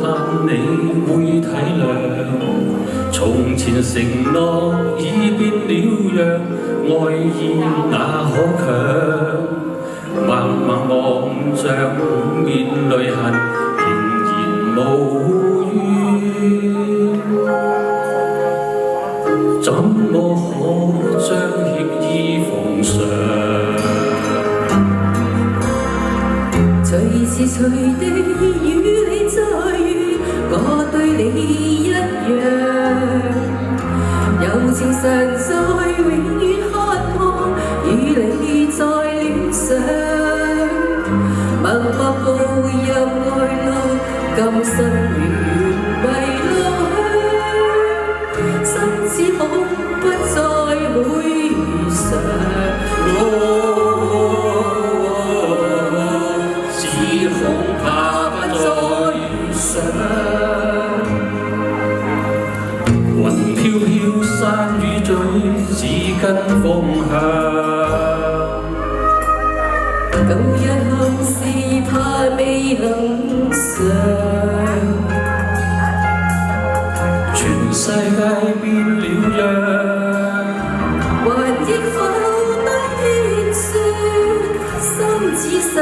盼你會體諒，從前承諾已變了樣，愛意哪可強？默默望着滿面淚痕，仍然無語，怎麼可將歉意奉上？隨時隨地與你再遇，我對你一樣，柔情常在，永遠渴望與你再戀上，默默步入愛路，今生願為路向，心知恐不再會如常。恐怕不再遇上，雲飄飄山雨醉，只跟風向。舊日往事怕未能償，全世界變了樣，還憶否當天說心只想。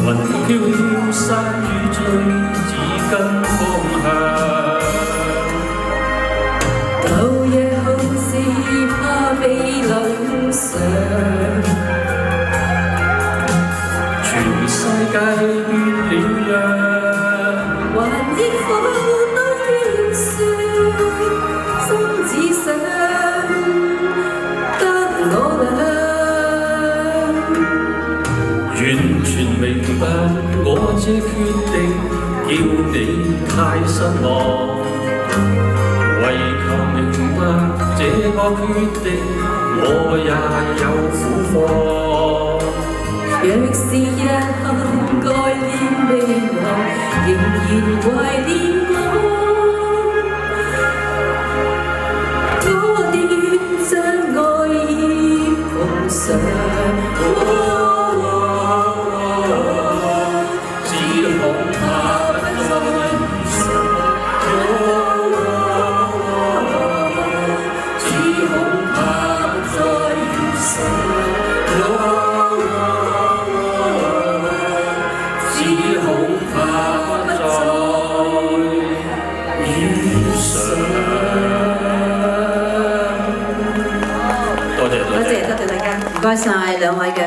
雲飄飄山雨醉，只跟風向。舊夜好事怕未能償，全世界變了樣，還憶否當天說心只想得我倆。完全明白我這決定叫你太失望，為求明白這個決定我也有苦況。若是日後愛戀未來，仍然懷念我哋願將愛意奉上。多謝大家，唔該晒兩位嘅。